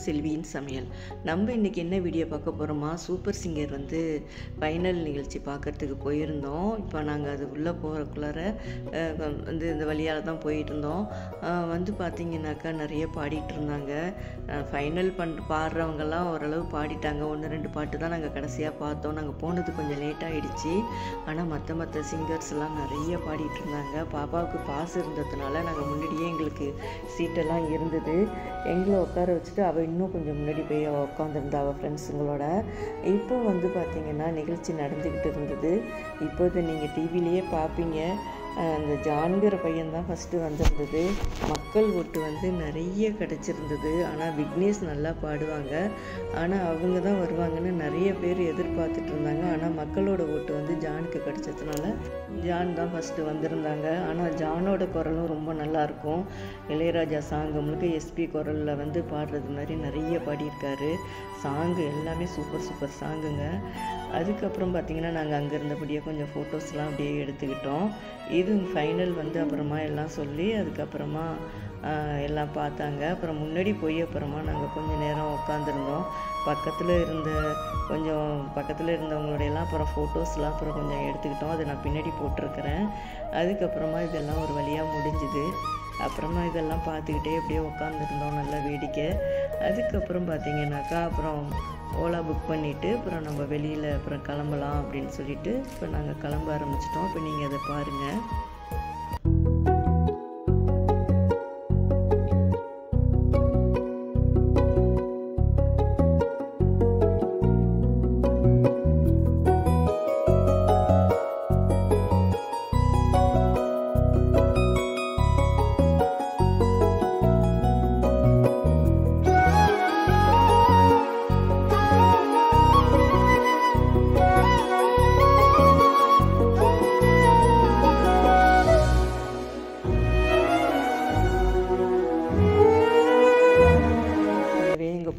செல்வியின் சமையல். நம்ம இன்றைக்கி என்ன வீடியோ பார்க்க போகிறோமா, சூப்பர் சிங்கர் ஃபைனல் நிகழ்ச்சி பார்க்குறதுக்கு போயிருந்தோம். இப்போ நாங்கள் அது உள்ளே போகிறக்குள்ளார இந்த வழியால் தான் போயிட்டு இருந்தோம். பார்த்திங்கனாக்கா நிறைய பாடிட்டு இருந்தாங்க. ஃபைனல் பாடுறவங்கெல்லாம் ஓரளவு பாடிட்டாங்க. 1-2 பாட்டு தான் நாங்கள் கடைசியாக பார்த்தோம். நாங்கள் போனது கொஞ்சம் லேட்டாகிடுச்சு. ஆனால் மற்ற சிங்கர்ஸ்லாம் நிறைய பாடிட்டு இருந்தாங்க. பாப்பாவுக்கு பாஸ் இருந்ததுனால நாங்கள் முன்னாடியே எங்களுக்கு சீட்டெல்லாம் இருந்தது. எங்களை உட்கார வச்சுட்டு அவள் இன்னும் கொஞ்சம் முன்னாடி போய் உட்காந்துருந்தா அவள் ஃப்ரெண்ட்ஸுங்களோட. இப்போ பார்த்திங்கன்னா நிகழ்ச்சி நடந்துக்கிட்டு இருந்தது. இப்போது நீங்கள் டிவிலேயே பார்ப்பீங்க. அந்த ஜான்கிற பையன்தான் ஃபஸ்ட்டு வந்திருந்தது. மக்கள் ஓட்டு நிறைய கிடச்சிருந்தது. ஆனால் விக்னேஷ் நல்லா பாடுவாங்க, ஆனால் அவங்க தான் வருவாங்கன்னு நிறைய பேர் எதிர்பார்த்துட்டு இருந்தாங்க. ஆனால் மக்களோட ஓட்டு ஜானுக்கு கிடச்சதுனால ஜான் தான் ஃபஸ்ட்டு வந்திருந்தாங்க. ஆனால் ஜானோட குரலும் ரொம்ப நல்லாயிருக்கும். இளையராஜா சாங்கு முழுக்க எஸ்பி குரலில் பாடுறது மாதிரி நிறைய பாடியிருக்காரு. சாங்கு எல்லாமே சூப்பர் சாங்குங்க. அதுக்கப்புறம் பார்த்திங்கன்னா நாங்கள் அங்கே இருந்தபடியே கொஞ்சம் ஃபோட்டோஸ்லாம் அப்படியே எடுத்துக்கிட்டோம். இது ஃபைனல் அப்புறமா எல்லாம் சொல்லி அதுக்கப்புறமா எல்லாம் பார்த்தாங்க. அப்புறம் முன்னாடி போய் அப்புறமா நாங்கள் கொஞ்சம் நேரம் உட்காந்துருந்தோம். பக்கத்தில் இருந்தவங்களோடையெல்லாம் அப்புறம் ஃபோட்டோஸ்லாம் அப்புறம் கொஞ்சம் எடுத்துக்கிட்டோம். அதை நான் பின்னாடி போட்டிருக்கிறேன். அதுக்கப்புறமா இதெல்லாம் ஒரு வழியாக முடிஞ்சுது. அப்புறமா இதெல்லாம் பார்த்துக்கிட்டே அப்படியே உட்காந்துருந்தோம், நல்லா வேடிக்கை. அதுக்கப்புறம் பார்த்திங்கனாக்கா அப்புறம் ஓலா புக் பண்ணிவிட்டு அப்புறம் நம்ம வெளியில் அப்புறம் கிளம்பலாம் அப்படின்னு சொல்லிட்டு இப்போ நாங்கள் கிளம்ப ஆரம்பிச்சிட்டோம். இப்போ நீங்கள் அதை பாருங்கள்.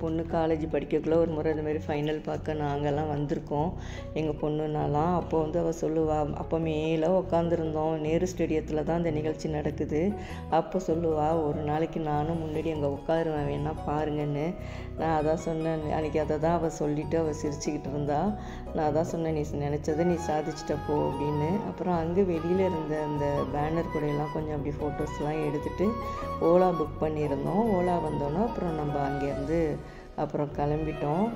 பொண்ணு காலேஜ் படிக்கக்குள்ள ஒரு முறை இந்த மாதிரி ஃபைனல் பார்க்க நாங்கள்லாம் வந்திருக்கோம். எங்கள் பொண்ணுனாலாம் அப்போ அவள் சொல்லுவா, அப்போ மேலே உட்காந்துருந்தோம், நேரு ஸ்டேடியத்தில் தான் இந்த நிகழ்ச்சி நடக்குது. அப்போ சொல்லுவா, ஒரு நாளைக்கு நானும் முன்னாடி அங்கே உட்காருவேன், வேணா பாருங்கன்னு. நான் அதான் சொன்னேன் அன்றைக்கி. அதை தான் அவள் சொல்லிவிட்டு அவள் சிரிச்சுக்கிட்டு இருந்தா. நான் அதான் சொன்னேன், நீ நினச்சதை நீ சாதிச்சிட்டப்போ அப்படின்னு. அப்புறம் அங்கே வெளியில் இருந்த அந்த பேனர் கூடையெல்லாம் கொஞ்சம் அப்படி ஃபோட்டோஸ்லாம் எடுத்துகிட்டு ஓலா புக் பண்ணியிருந்தோம். ஓலா வந்தோன்னே அப்புறம் நம்ம அங்கேருந்து அப்புறம் கிளம்பிட்டோம்.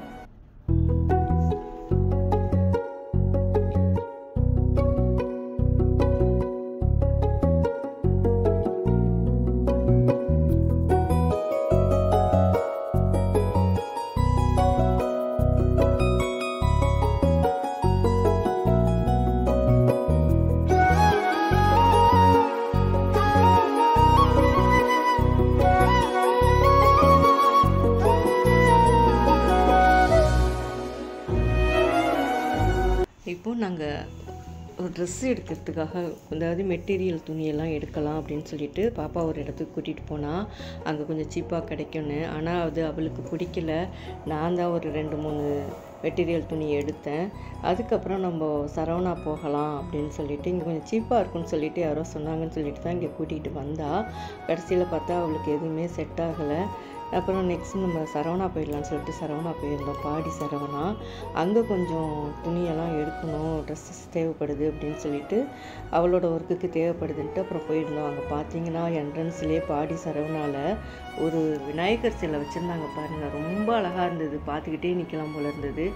இப்போது நாங்கள் ஒரு ட்ரெஸ்ஸு எடுக்கிறதுக்காக, அதாவது மெட்டீரியல் துணியெல்லாம் எடுக்கலாம் அப்படின்னு சொல்லிட்டு பாப்பா ஒரு இடத்துக்கு கூட்டிகிட்டு போனால் அங்கே கொஞ்சம் சீப்பாக கிடைக்கும்னு. ஆனால் அது அவளுக்கு பிடிக்கல. நான் தான் ஒரு 2-3 மெட்டீரியல் துணி எடுத்தேன். அதுக்கப்புறம் நம்ம சரவணா போகலாம் அப்படின்னு சொல்லிட்டு, இங்கே கொஞ்சம் சீப்பாக இருக்குன்னு சொல்லிட்டு யாரோ சொன்னாங்கன்னு சொல்லிட்டு தான் இங்கே கூட்டிகிட்டு வந்தால். கடைசியில் பார்த்தா அவளுக்கு எதுவுமே செட் ஆகலை. அப்புறம் நெக்ஸ்ட் நம்ம சரவணா போயிடலான்னு சொல்லிட்டு சரவணா போயிருந்தோம், பாடி சரவணா. அங்கே கொஞ்சம் துணியெல்லாம் எடுக்கணும், ட்ரெஸ்ஸஸ் தேவைப்படுது அப்படின்னு சொல்லிட்டு அவளோட ஒர்க்குக்கு தேவைப்படுதுன்ட்டு அப்புறம் போயிருந்தோம். அங்கே பார்த்தீங்கன்னா என்ட்ரன்ஸ்லேயே பாடி சரவணாவில் ஒரு விநாயகர் சிலை வச்சுருந்தாங்க பாருங்கள். ரொம்ப அழகாக இருந்தது, பார்த்துக்கிட்டே நிற்கலாம் போல இருந்தது.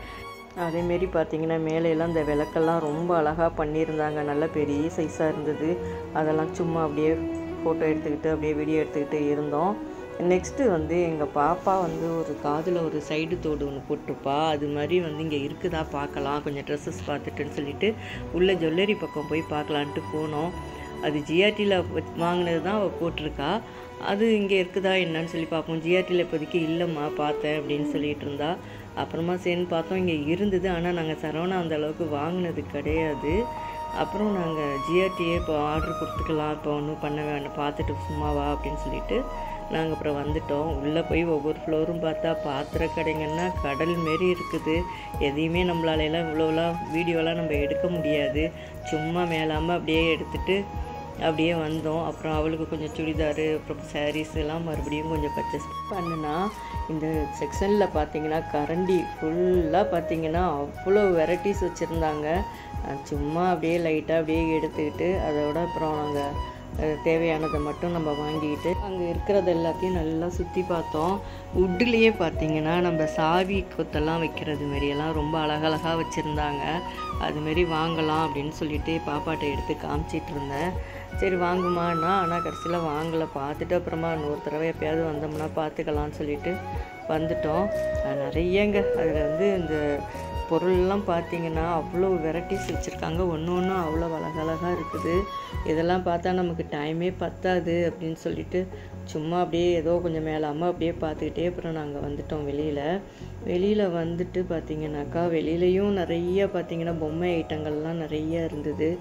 அதேமாரி பார்த்திங்கன்னா மேலையெல்லாம் இந்த விளக்கெல்லாம் ரொம்ப அழகாக பண்ணியிருந்தாங்க, நல்ல பெரிய சைஸாக இருந்தது. அதெல்லாம் சும்மா அப்படியே ஃபோட்டோ எடுத்துக்கிட்டு அப்படியே வீடியோ எடுத்துக்கிட்டு இருந்தோம். நெக்ஸ்ட்டு எங்கள் பாப்பா ஒரு காதில் ஒரு சைடு தோடு ஒன்று போட்டிருப்பா. அது மாதிரி இங்கே இருக்குதா பார்க்கலாம், கொஞ்சம் ட்ரெஸ்ஸஸ் பார்த்துட்டுன்னு சொல்லிட்டு உள்ள ஜுவல்லரி பக்கம் போய் பார்க்கலான்ட்டு போனோம். அது ஜிஆர்டியில் வாங்கினது தான் அவள் போட்டிருக்கா. அது இங்கே இருக்குதா என்னன்னு சொல்லி பார்ப்போம். ஜிஆர்டியில் இப்போதைக்கு இல்லைம்மா, பார்த்தேன் அப்படின்னு சொல்லிகிட்டு இருந்தா. அப்புறமா சேர்ந்து பார்த்தோம், இங்கே இருந்தது. ஆனால் நாங்கள் சரவணா அந்த அளவுக்கு வாங்கினது கிடையாது. அப்புறம் நாங்கள் ஜிஆர்டியே இப்போ ஆர்டர் கொடுத்துக்கலாம், இப்போ ஒன்றும் பண்ண வேண்டாம், பார்த்துட்டு சும்மாவா அப்படின்னு சொல்லிட்டு நாங்கள் அப்புறம் வந்துட்டோம். உள்ளே போய் ஒவ்வொரு ஃப்ளோரும் பார்த்தா பாத்திர கடைங்கன்னா கடல் மாரி இருக்குது. எதையுமே நம்மளாலெல்லாம் இவ்வளோலாம் வீடியோலாம் நம்ம எடுக்க முடியாது. சும்மா மேலாமல் அப்படியே எடுத்துகிட்டு அப்படியே வந்தோம். அப்புறம் அவளுக்கு கொஞ்சம் சுடிதாரு, அப்புறம் சாரீஸ் எல்லாம் மறுபடியும் கொஞ்சம் பர்ச்சேஸ் பண்ணுனா. இந்த செக்ஷனில் பார்த்தீங்கன்னா கரண்டி ஃபுல்லாக பார்த்தீங்கன்னா அவ்வளோ வெரைட்டிஸ் வச்சுருந்தாங்க. சும்மா அப்படியே லைட்டாக அப்படியே எடுத்துக்கிட்டு அதோட அப்புறம் நாங்கள் தேவையானதை மட்டும் நம்ம வாங்கிக்கிட்டு அங்கே இருக்கிறது எல்லாத்தையும் நல்லா சுற்றி பார்த்தோம். உட்டுலேயே பார்த்தீங்கன்னா நம்ம சாவி கொத்தெல்லாம் வைக்கிறது மாரியெல்லாம் ரொம்ப அழகழகாக வச்சுருந்தாங்க. அதுமாரி வாங்கலாம் அப்படின்னு சொல்லிட்டு பாப்பாட்ட எடுத்து காமிச்சிட்டு இருந்தேன். சரி வாங்குமான்னா, ஆனால் கடைசியில் வாங்கலை. பார்த்துட்டு அப்புறமா இன்னொரு தடவை எப்போயாவது வந்தோம்னா பார்த்துக்கலான்னு சொல்லிட்டு வந்துட்டோம். நிறையங்க அதில் இந்த பொருள்லாம் பார்த்தீங்கன்னா அவ்வளோ வெரைட்டிஸ் வச்சுருக்காங்க. ஒன்று ஒன்றும் அவ்வளோ அழகழகாக இருக்குது. இதெல்லாம் பார்த்தா நமக்கு டைமே பத்தாது அப்படின்னு சொல்லிட்டு சும்மா அப்படியே ஏதோ கொஞ்சம் மேலாமல் அப்படியே பார்த்துக்கிட்டே அப்புறம் நாங்கள் வந்துட்டோம் வெளியில் வந்துட்டு பார்த்திங்கனாக்கா வெளியிலையும் நிறைய பார்த்திங்கன்னா பொம்மை ஐட்டங்கள்லாம் நிறைய இருந்தது.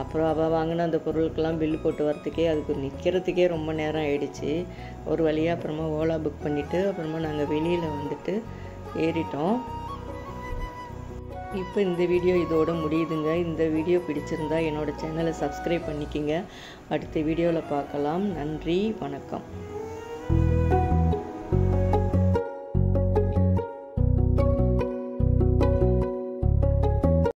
அப்புறம் அவள் வாங்கின அந்த பொருளுக்கெல்லாம் பில்லு போட்டு வரத்துக்கே அதுக்கு நிற்கிறதுக்கே ரொம்ப நேரம் ஆயிடுச்சு. ஒரு வழியாக அப்புறமா ஓலா புக் பண்ணிவிட்டு அப்புறமா நாங்கள் வெளியில் வந்துட்டு ஏறிட்டோம். இப்போ இந்த வீடியோ இதோட முடியுதுங்க. இந்த வீடியோ பிடிச்சிருந்தா என்னோடய சேனலை சப்ஸ்கிரைப் பண்ணிக்கிங்க. அடுத்த வீடியோவில் பார்க்கலாம். நன்றி, வணக்கம்.